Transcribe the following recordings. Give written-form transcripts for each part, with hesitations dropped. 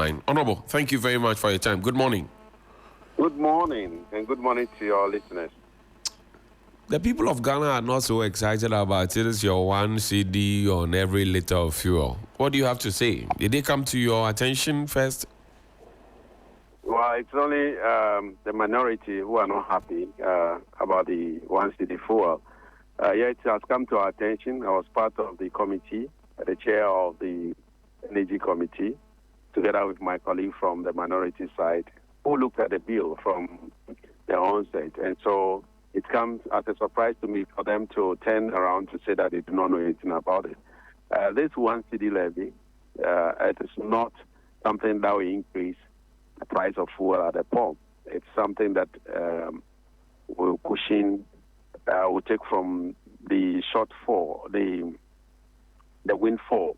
Honorable, thank you very much for your time. Good morning. Good morning, and good morning to your listeners. The people of Ghana are not so excited about it. It's your 1 cedi on every liter of fuel. What do you have to say? Did they come to your attention first? Well, it's only the minority who are not happy about the 1 cedi fuel. Yet it has come to our attention. I was part of the committee, the chair of the Energy Committee, together with my colleague from the minority side, who looked at the bill from the onset. And so it comes as a surprise to me for them to turn around to say that they do not know anything about it. This 1 cedi levy, it is not something that will increase the price of fuel at the pump. It's something that will cushion, will take from the shortfall, the windfall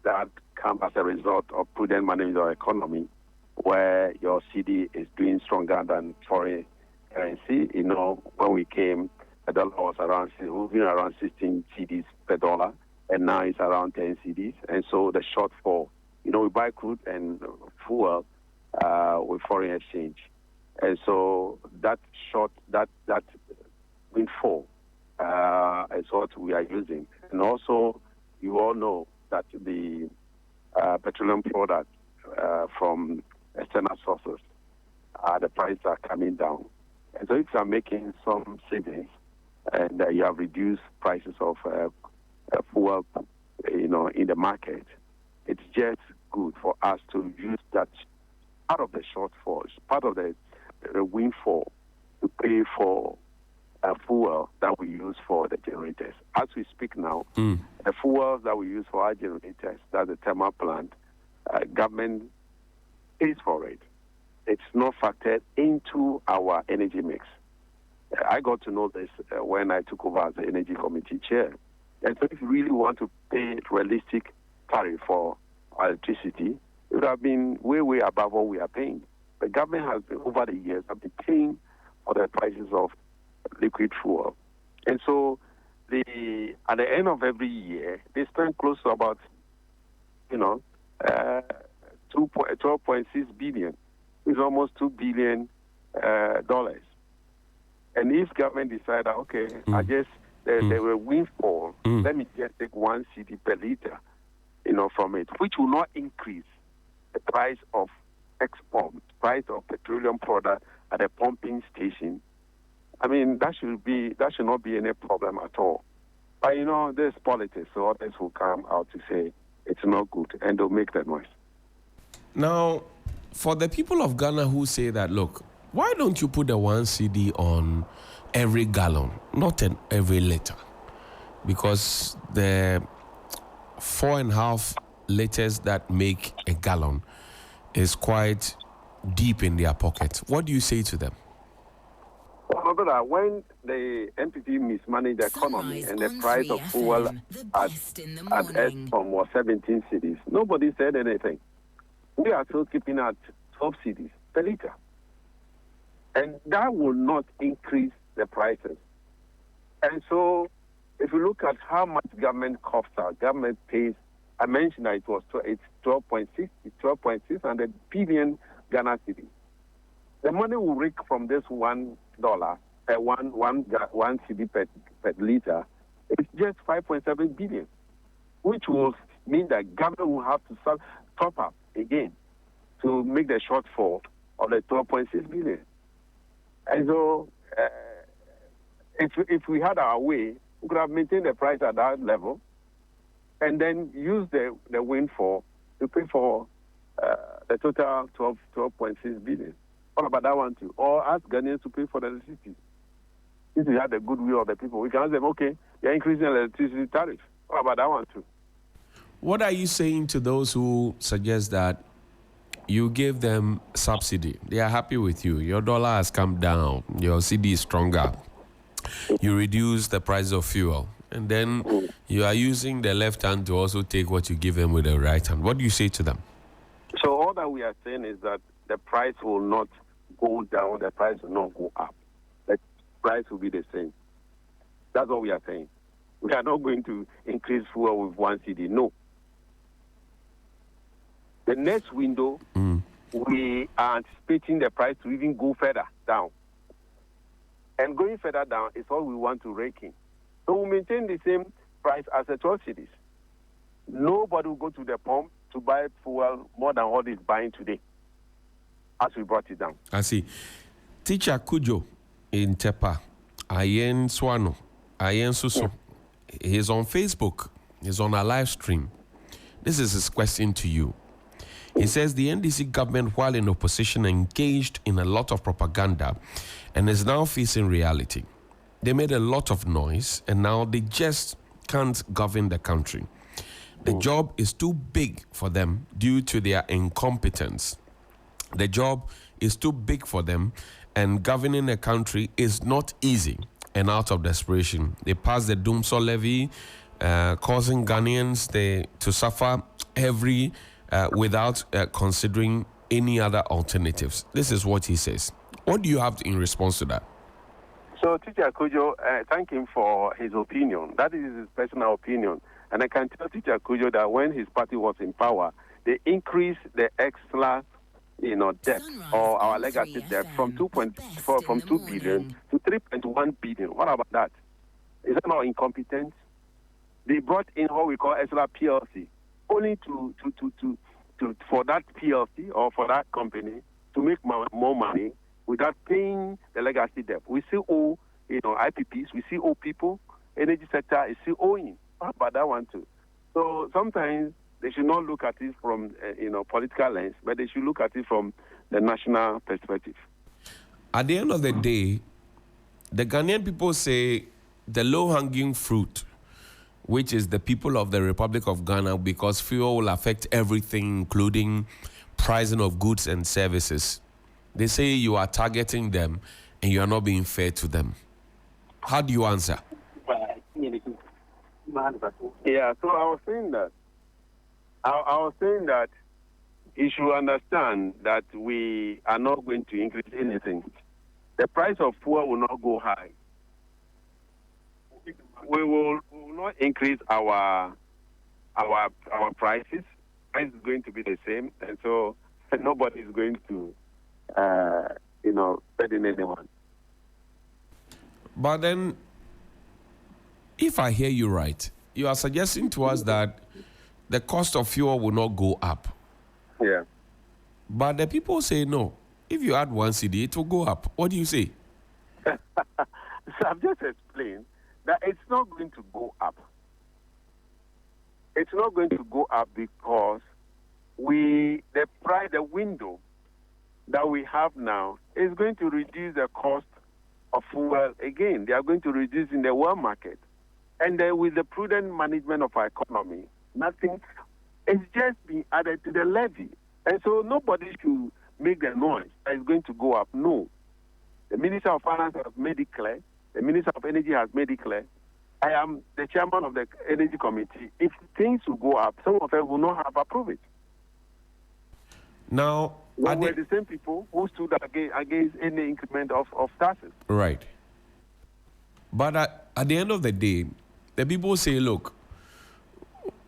that comes as a result of prudent management of the economy, where your CD is doing stronger than foreign currency. You know, when we came, the dollar was moving around 16 cedis per dollar, and now it's around 10 cedis. And so the shortfall, you know, we buy crude and fuel with foreign exchange. And so that windfall is what we are using. And also, you all know that the petroleum products from external sources, the prices are coming down. And so if you are making some savings and you have reduced prices of fuel, you know, in the market, it's just good for us to use that part of the shortfall, part of the windfall to pay for fuel that we use for the generators. As we speak now, the fuels that we use for our generators, that's the thermal plant, government pays for it. It's not factored into our energy mix. I got to know this when I took over as the Energy Committee chair. And so if you really want to pay realistic tariff for electricity, it would have been way, way above what we are paying. The government has been, over the years, have been paying for the prices of liquid fuel. And so at the end of every year, they spend close to about, 12.6 billion. It's almost $2 billion. And if government decide, okay, I guess there were windfall, let me just take 1 cedi per liter, from it, which will not increase the price of export, price of petroleum product at a pumping station. I mean, that should not be any problem at all. But there's politics, so others will come out to say it's not good, and they'll make that noise. Now, for the people of Ghana who say that, look, why don't you put the 1 cedi on every gallon, not in every liter? Because the 4.5 liters that make a gallon is quite deep in their pocket. What do you say to them? Well, brother, when the MPP mismanaged the economy and the price of fuel at Eskom was 17 cedis, nobody said anything. We are still keeping at 12 cedis per liter. And that will not increase the prices. And so, if you look at how much government costs our government pays, I mentioned that it's 12.600 billion Ghana cedis. The money will rake from this $1, one cedi per liter. It's just 5.7 billion, which will mean that government will have to top up again to make the shortfall of the 12.6 billion. And so, if we had our way, we could have maintained the price at that level and then use the windfall to pay for the total 12.6 billion. What about that one too? Or ask Ghanaians to pay for the electricity. If we had the goodwill of the people, we can ask them, okay, you're increasing the electricity tariff. What about that one too? What are you saying to those who suggest that you give them subsidy? They are happy with you. Your dollar has come down. Your CD is stronger. You reduce the price of fuel. And then you are using the left hand to also take what you give them with the right hand. What do you say to them? So all that we are saying is that the price will not go down. The price will not go up. The price will be the same. That's what we are saying. We are not going to increase fuel with 1 cedi. No. The next window, we are anticipating the price to even go further down. And going further down is all we want to rake in. So we maintain the same price as the 12 cities. Nobody will go to the pump to buy fuel more than what is buying today, as we brought it down. I see. Teacher Kujo in Tepa, Ayen Swano, Ayen Suso, he's on Facebook. He's on a live stream. This is his question to you. He says the NDC government, while in opposition, engaged in a lot of propaganda and is now facing reality. They made a lot of noise and now they just can't govern the country. The job is too big for them due to their incompetence. The job is too big for them, and governing a country is not easy. And out of desperation, they passed the Doomsaw levy, causing Ghanaians to suffer without considering any other alternatives. This is what he says. What do you have in response to that? So, Teacher Kujo, thank him for his opinion. That is his personal opinion. And I can tell Teacher Kujo that when his party was in power, they increased the extra, debt or our legacy debt from 2 billion to 3.1 billion. What about that? Is that not incompetence? They brought in what we call extra PLC, only to for that PLC or for that company to make more money without paying the legacy debt. We still owe, IPPs, we still owe people. Energy sector is still owing. What about that one too? So sometimes they should not look at it from, political lens, but they should look at it from the national perspective. At the end of the day, the Ghanaian people say the low-hanging fruit, which is the people of the Republic of Ghana, because fuel will affect everything, including pricing of goods and services. They say you are targeting them and you are not being fair to them. How do you answer? Yeah, so I was saying that you should understand that we are not going to increase anything. The price of fuel will not go high. We will not increase our prices. Price is going to be the same, and so nobody is going to, burden anyone. But then, if I hear you right, you are suggesting to us that the cost of fuel will not go up. Yeah. But the people say no. If you add 1 cedi, it will go up. What do you say? So I've just explained that it's not going to go up. It's not going to go up because the window that we have now is going to reduce the cost of fuel again. They are going to reduce in the world market. And then with the prudent management of our economy, nothing is just being added to the levy. And so nobody should make the noise that it's going to go up. No. The Minister of Finance has made it clear. The Minister of Energy has made it clear. I am the chairman of the Energy Committee. If things will go up, some of us will not have approved it. Now, we're the same people who stood against any increment of taxes. Right. But at the end of the day, the people say, look,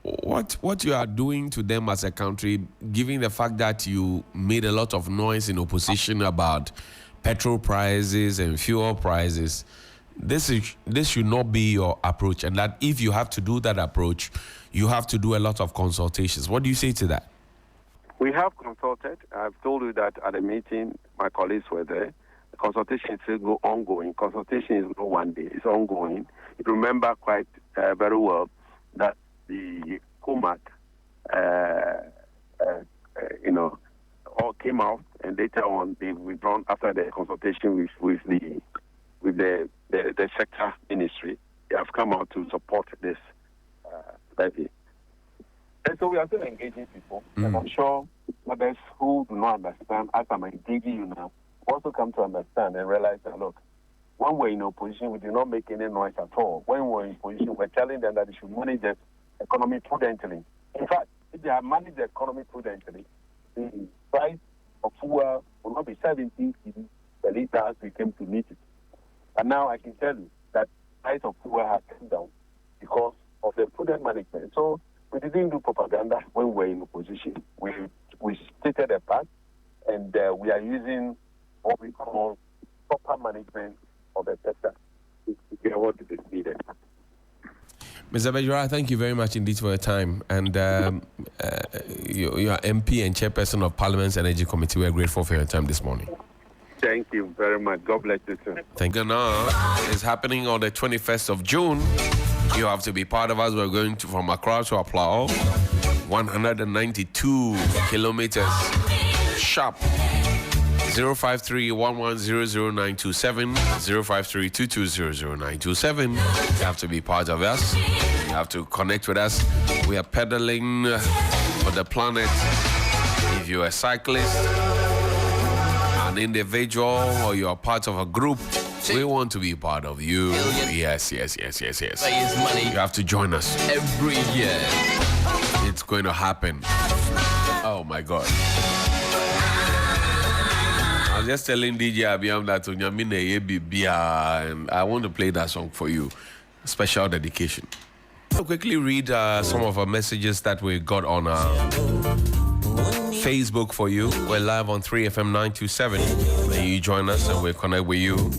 what you are doing to them as a country, given the fact that you made a lot of noise in opposition about petrol prices and fuel prices, this should not be your approach, and that if you have to do that approach, you have to do a lot of consultations. What do you say to that? We have consulted. I've told you that at the meeting, my colleagues were there. The consultation is still ongoing. Consultation is not one day. It's ongoing. You remember quite very well that the COMAC, all came out, and later on they've withdrawn after the consultation with the sector ministry. They have come out to support this levy. And so we are still engaging people, and I'm sure others who do not understand, as I'm engaging you now, also come to understand and realize that, look, when we're in opposition, we do not make any noise at all. When we're in opposition, we're telling them that they should manage the economy prudently. In fact, if they have managed the economy prudently, the price of fuel will not be 17 cedis per litre as we came to meet it. And now I can tell you that the price of fuel has come down because of the prudent management. So we didn't do propaganda when we were in opposition. We we stated a part, and we are using what we call proper management of the sector to get what is needed. Mr. Bejura, thank you very much indeed for your time. And you are MP and Chairperson of Parliament's Energy Committee. We are grateful for your time this morning. Thank you very much. God bless you, sir. Thank you. Ghana is happening on the 21st of June. You have to be part of us. We're going from Accra to Aplau, 192 kilometers sharp. 053-1100-927, 053-2200-927. You have to be part of us. You have to connect with us. We are pedaling for the planet. If you're a cyclist, an individual, or you're part of a group, we want to be part of you. Yes. You have to join us every year. It's going to happen. Oh my God. I was just telling DJ Abiam that and I want to play that song for you. Special dedication. I'll quickly read some of our messages that we got on Facebook for you. We're live on 3FM 927. May you join us and we'll connect with you.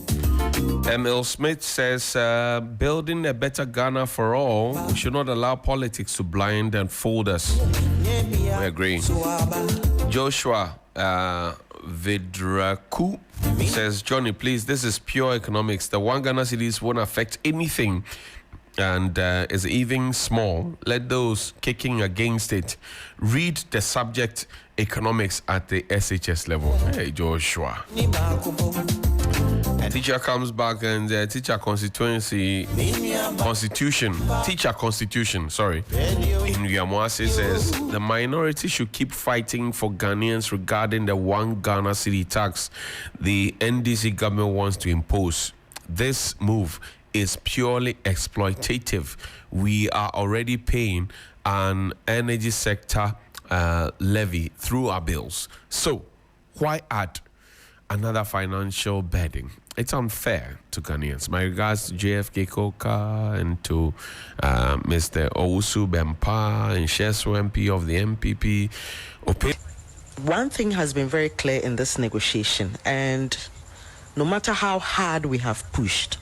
Emil Smith says, building a better Ghana for all, we should not allow politics to blind and fold us. We agree. Joshua Vidraku says, Johnny, please, this is pure economics. The one Ghana cities won't affect anything and is even small. Let those kicking against it read the subject economics at the SHS level. Hey, Joshua. Teacher comes back and teacher constitution, in Yamwase says the minority should keep fighting for Ghanaians regarding the one Ghana city tax the NDC government wants to impose. This move is purely exploitative. We are already paying an energy sector levy through our bills. So why add another financial burden? It's unfair to Ghanaians. My regards to JFK Koka and to Mr. Owusu Bempa and Shesu MP of the MPP. One thing has been very clear in this negotiation, and no matter how hard we have pushed,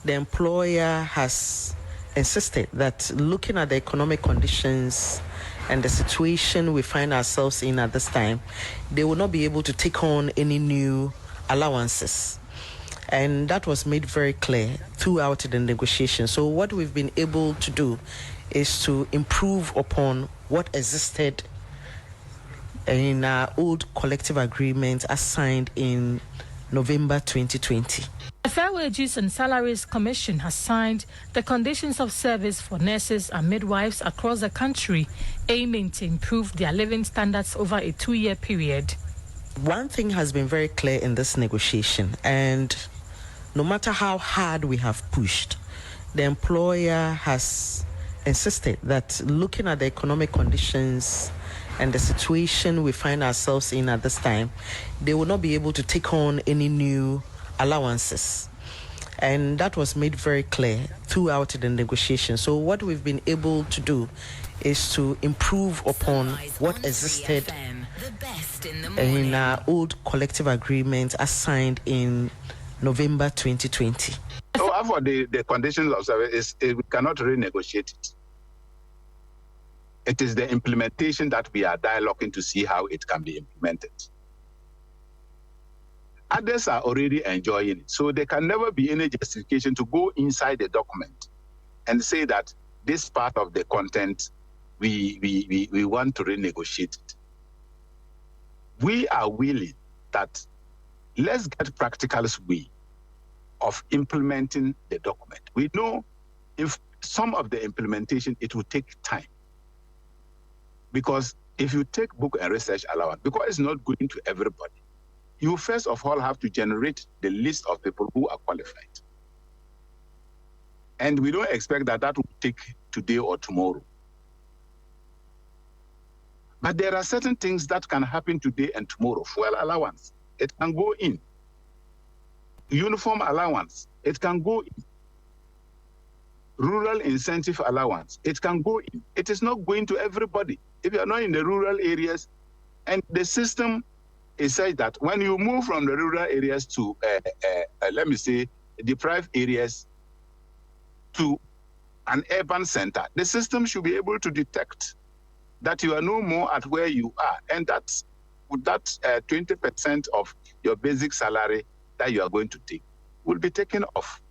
the employer has insisted that looking at the economic conditions and the situation we find ourselves in at this time, they will not be able to take on any new allowances. And that was made very clear throughout the negotiation. So what we've been able to do is to improve upon what existed in our old collective agreement as signed in November 2020. The Fair Wages and Salaries Commission has signed the conditions of service for nurses and midwives across the country, aiming to improve their living standards over a 2-year period. One thing has been very clear in this negotiation, and no matter how hard we have pushed, the employer has insisted that looking at the economic conditions and the situation we find ourselves in at this time, they will not be able to take on any new allowances. And that was made very clear throughout the negotiation. So what we've been able to do is to improve upon what existed in our old collective agreement as signed in November 2020. So for the conditions of service, we cannot renegotiate it. It is the implementation that we are dialoguing to see how it can be implemented. Others are already enjoying it, so there can never be any justification to go inside the document and say that this part of the content we want to renegotiate it. We are willing that let's get practical way of implementing the document. We know if some of the implementation, it will take time. Because if you take book and research allowance, because it's not going to everybody, you first of all have to generate the list of people who are qualified. And we don't expect that will take today or tomorrow. But there are certain things that can happen today and tomorrow. Fuel allowance, it can go in. Uniform allowance, it can go in. Rural incentive allowance, it can go in. It is not going to everybody. If you are not in the rural areas, And the system is such that when you move from the rural areas to, let me say, deprived areas to an urban center, the system should be able to detect that you are no more at where you are. And that's 20% of your basic salary that you are going to take will be taken off,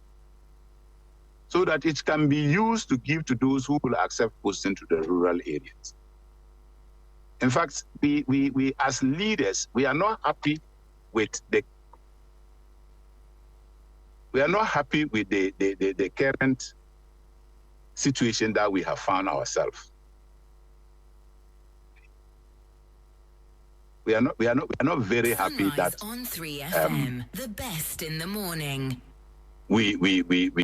so that it can be used to give to those who will accept posting to the rural areas. In fact, we as leaders, we are not happy with the current situation that we have found ourselves. We are not very happy that on 3FM, the best in the morning. We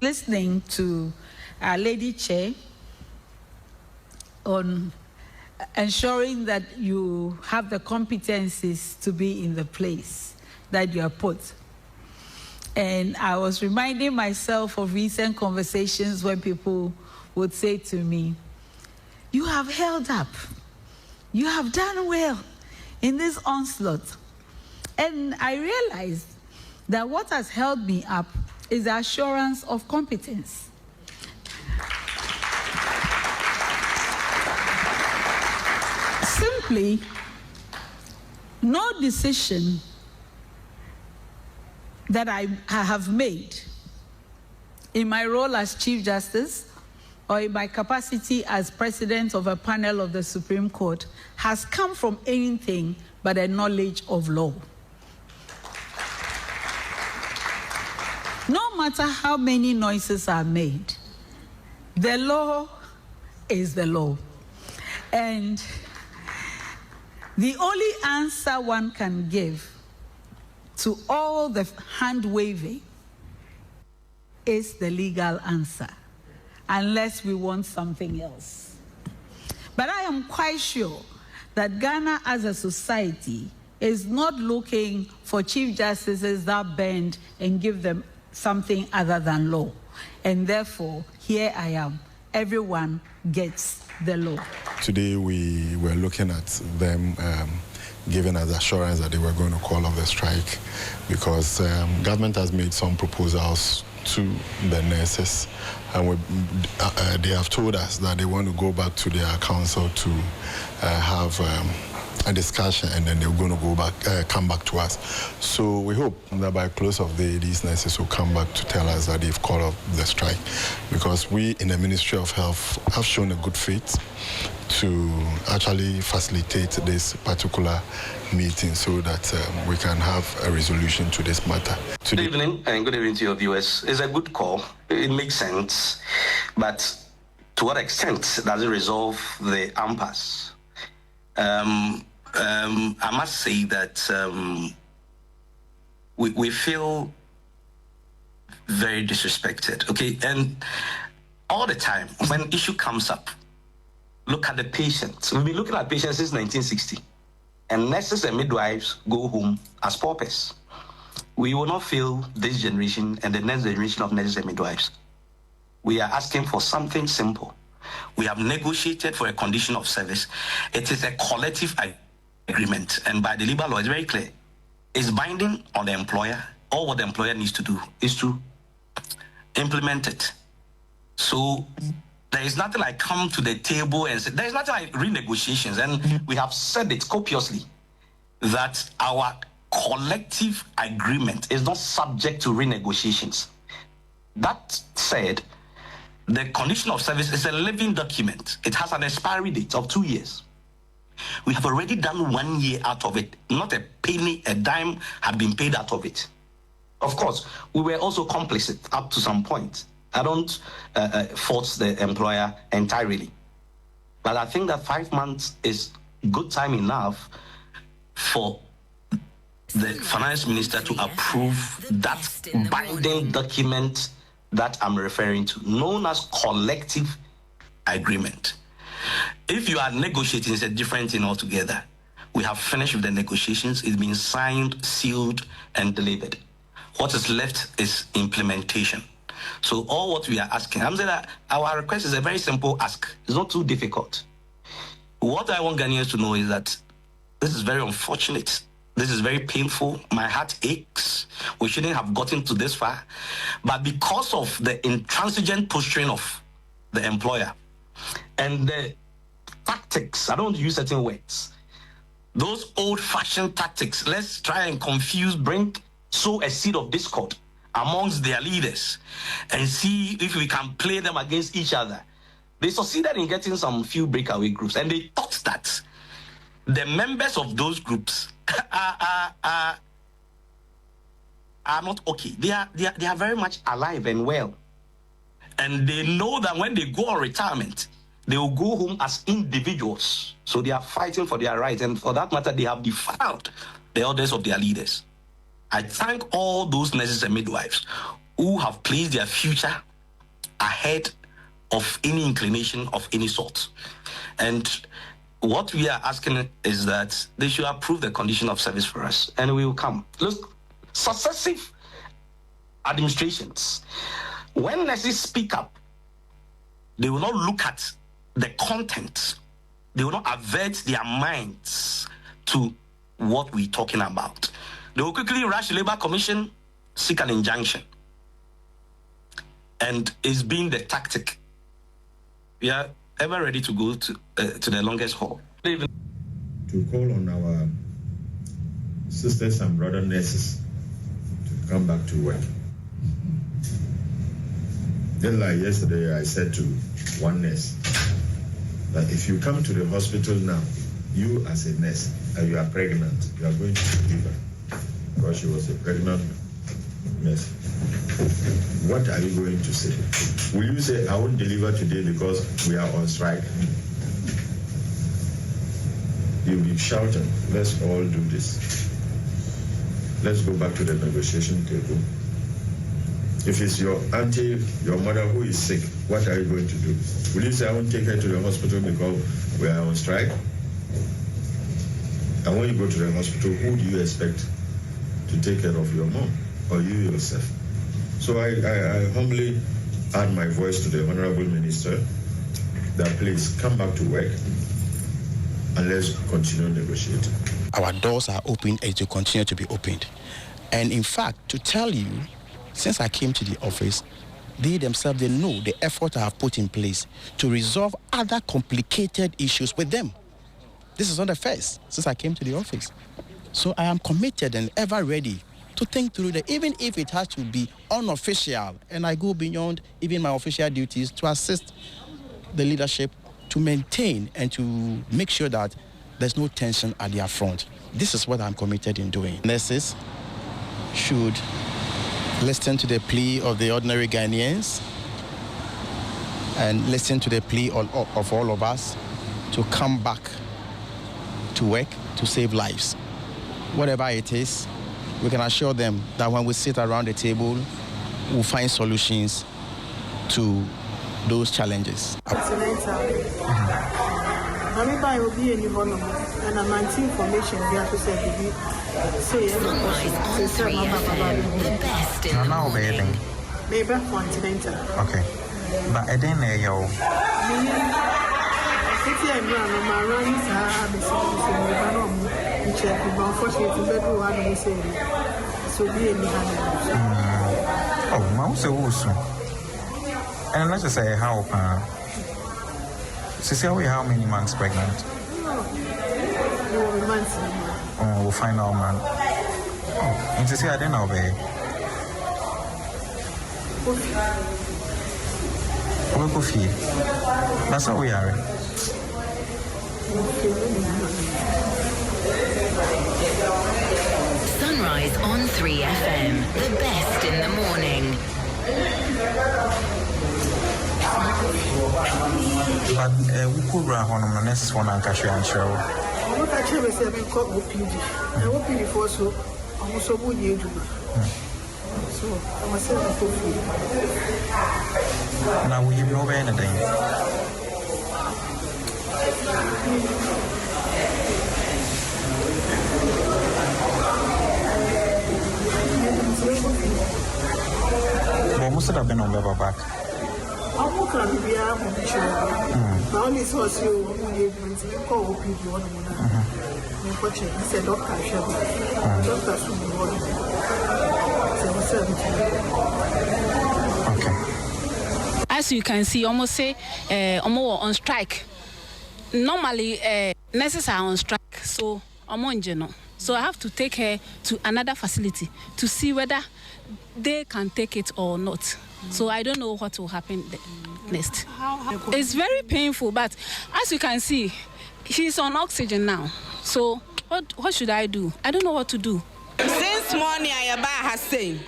listening to our Lady Chair on ensuring that you have the competencies to be in the place that you are put. And I was reminding myself of recent conversations when people would say to me, "You have held up. You have done well in this onslaught." And I realized that what has held me up is the assurance of competence. Simply, no decision that I have made in my role as Chief Justice or in my capacity as President of a panel of the Supreme Court has come from anything but a knowledge of law. No matter how many noises are made, the law is the law. And the only answer one can give to all the hand-waving is the legal answer, unless we want something else. But I am quite sure that Ghana as a society is not looking for chief justices that bend and give them something other than law. And therefore, here I am. Everyone gets the law. Today we were looking at them giving us assurance that they were going to call off the strike because government has made some proposals to the nurses, and they have told us that they want to go back to their council to have a discussion, and then they're going to come back to us. So we hope that by close of the day, these nurses will come back to tell us that they've called off the strike, because we in the Ministry of Health have shown a good faith to actually facilitate this particular meeting so that we can have a resolution to this matter. Good evening, and good evening to your viewers. It's a good call. It makes sense. But to what extent does it resolve the impasse? I must say that we feel very disrespected, okay? And all the time, when an issue comes up, look at the patients. We've been looking at patients since 1960. And nurses and midwives go home as paupers. We will not fail this generation and the next generation of nurses and midwives. We are asking for something simple. We have negotiated for a condition of service. It is a collective agreement, and by the labor law, it's very clear. It's binding on the employer. All what the employer needs to do is to implement it. So there is nothing like come to the table and say, there is nothing like renegotiations, and we have said it copiously that our collective agreement is not subject to renegotiations. That said, the condition of service is a living document. It has an expiry date of 2 years. We have already done 1 year out of it. Not a penny, a dime had been paid out of it. Of course, we were also complicit up to some point. I don't fault the employer entirely. But I think that 5 months is good time enough for the finance minister to approve that binding document that I'm referring to, known as collective agreement. If you are negotiating, it's a different thing altogether. We have finished with the negotiations. It's been signed, sealed, and delivered. What is left is implementation. So all what we are asking, I'm saying that our request is a very simple ask. It's not too difficult. What I want Ghanaians to know is that This is very unfortunate. This is very painful. My heart aches. We shouldn't have gotten to this far. But because of the intransigent posturing of the employer and the tactics, I don't use certain words, those old-fashioned tactics, let's try and sow a seed of discord amongst their leaders and see if we can play them against each other. They succeeded in getting some few breakaway groups, and they thought that the members of those groups are not okay. They are very much alive and well. And they know that when they go on retirement, they will go home as individuals. So they are fighting for their rights. And for that matter, they have defiled the orders of their leaders. I thank all those nurses and midwives who have placed their future ahead of any inclination of any sort. And what we are asking is that they should approve the condition of service for us, and we will come. Look, successive administrations, when nurses speak up, they will not look at the content. They will not avert their minds to what we're talking about. They will quickly rush the Labour Commission, seek an injunction. And it's been the tactic. We are ever ready to go to the longest haul. To call on our sisters and brother nurses to come back to work. Then like yesterday, I said to one nurse that if you come to the hospital now, you as a nurse, and you are pregnant, you are going to deliver, because she was a pregnant nurse. What are you going to say? Will you say, I won't deliver today because we are on strike? You'll be shouting, let's all do this. Let's go back to the negotiation table. If it's your auntie, your mother who is sick, what are you going to do? Will you say, I won't take her to the hospital because we are on strike? And when you go to the hospital, who do you expect to take care of your mom or you yourself? So I humbly add my voice to the Honorable Minister that please come back to work and let's continue negotiating. Our doors are open and to continue to be opened. And in fact, to tell you, since I came to the office, they themselves, they know the effort I have put in place to resolve other complicated issues with them. This is not the first since I came to the office. So I am committed and ever ready to think through that, even if it has to be unofficial, and I go beyond even my official duties to assist the leadership to maintain and to make sure that there's no tension at their front. This is what I'm committed in doing. Nurses should listen to the plea of the ordinary Ghanaians and listen to the plea of all of us to come back to work to save lives. Whatever it is, we can assure them that when we sit around the table, we'll find solutions to those challenges. Sunrise on 3FM, the best in the morning. Okay. But I didn't know you. Oh, mouse also. And let's just say how Cecilia, how many months pregnant? Oh, we'll find out, man. Oh, and Cecilia, I didn't know, babe. We'll go feed. That's how we are. Sunrise on 3FM, the best in the morning. But we could run on the next one and catch you and show. I'm not sure if I'm called OPD. I hope before so I'm also good you do. So I was saying now we know anything. But most of them have been back. I'm not going to be able to show you. Now, this was you, call OPD. Unfortunately, he said doctor should Okay. As you can see, almost say on strike. Normally, nurses are on strike, so I'm on general. So I have to take her to another facility to see whether they can take it or not. So I don't know what will happen next. It's very painful, but as you can see, she's on oxygen now. So what should I do? I don't know what to do. Since morning, I have saying.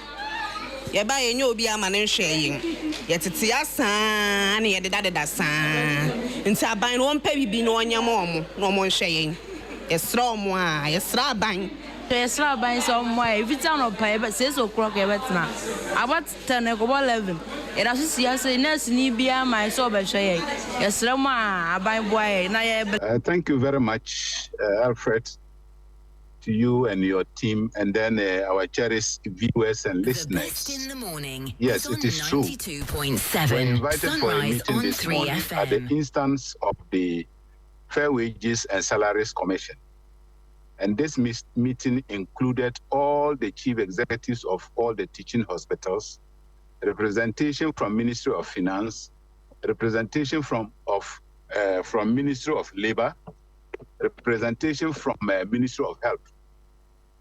Yaba yenyo obi amane hweyin yetete asan na yede dada san nti aban won pa bibi no onyam omo no mo hweyin yesra omo a yesra aban so omo a everytime no pa ebe 6 o'clock ebetna about 10 go 11 era so sia say nurse ni bia my so be hweyin yesra mo a aban boy na ye. Thank you very much, Alfred, to you and your team, and then our cherished viewers and listeners. The best in the morning. Yes, it is true. 92.7. We're invited for a meeting this 3 morning FM. at the instance of the Fair Wages and Salaries Commission. And this meeting included all the chief executives of all the teaching hospitals, representation from Ministry of Finance, representation from Ministry of Labor, representation from Ministry of Health.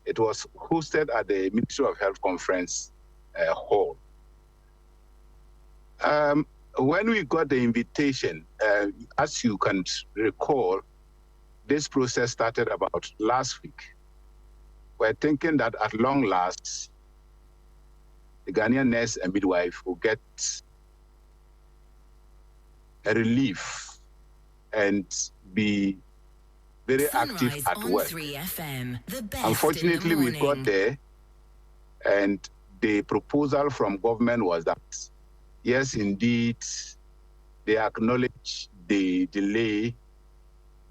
It was hosted at the Ministry of Health Conference Hall. When we got the invitation, as you can recall, this process started about last week. We're thinking that at long last, the Ghanaian nurse and midwife will get a relief and be very active at work. 3 FM, the best. Unfortunately, we got there, and the proposal from government was that, yes, indeed, they acknowledge the delay.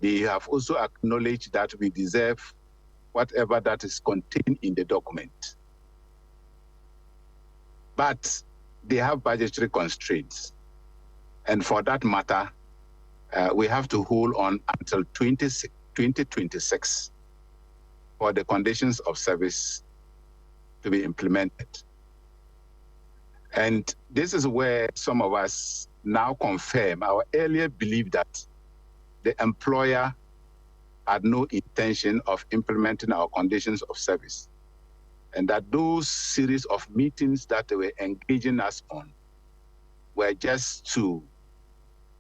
They have also acknowledged that we deserve whatever that is contained in the document. But they have budgetary constraints. And for that matter, we have to hold on until 2026 for the conditions of service to be implemented. And this is where some of us now confirm our earlier belief that the employer had no intention of implementing our conditions of service, and that those series of meetings that they were engaging us on were just to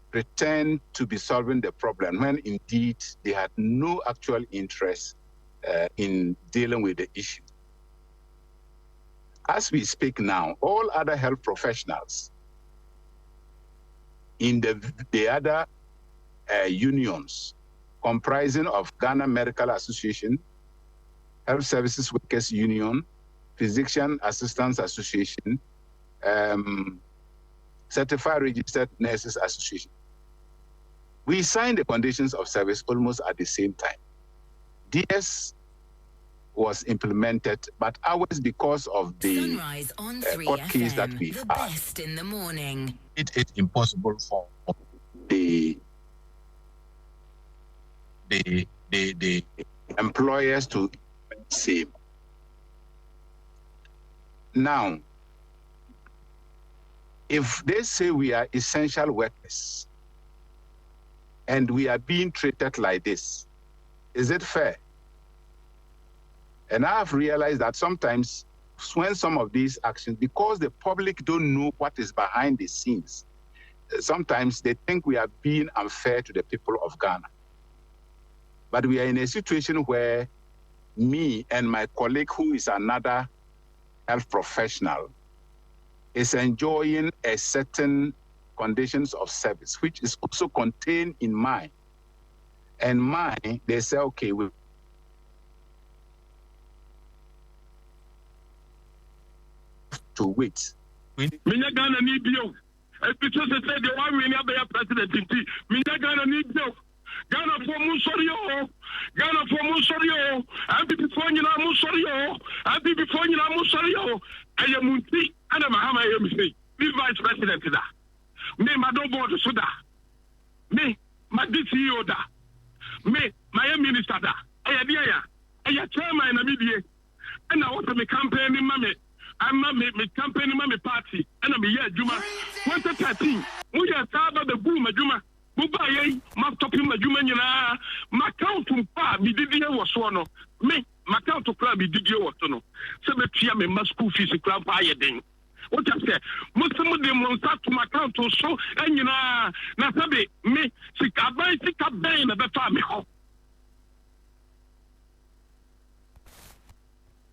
pretend to be solving the problem when indeed they had no actual interest in dealing with the issue. As we speak now, all other health professionals in the other unions comprising of Ghana Medical Association, Health Services Workers Union, Physician Assistants Association, Certified Registered Nurses Association. We signed the conditions of service almost at the same time. DS was implemented, but ours, because of the court case that we the had, best in the morning. it is impossible for the employers to same. Now, if they say we are essential workers and we are being treated like this, is it fair? And I have realized that sometimes when some of these actions, because the public don't know what is behind the scenes, sometimes they think we are being unfair to the people of Ghana. But we are in a situation where me and my colleague, who is another health professional, is enjoying a certain conditions of service, which is also contained in mine. And mine, they say, okay, we to wait. Minya Ghana need you. Because they said the one we never be president in T. Minya Ghana need you. Ghana for Musorio. Ghana for Musorio. And before you know Musorio. And before you know Musorio. I am Munti and I'm Mahama MC. Be vice president da. Me Madam Board Suda. Me my DCO da. Me my minister da. I chairman na bidie. And I want me campaign in mammy. I'm me campaign in mammy party. And I'm here, Juma. 2013. We are about the boom, Juma. Mubaye, my topping my Juma, my count to pa, be Didier was one. Me, my count to club, be Didier was no. So the Tiam, my school fees, club higher thing. What I say, most of them won't start to my count to show, and Nasabi, me, sick a bicycle, a better family.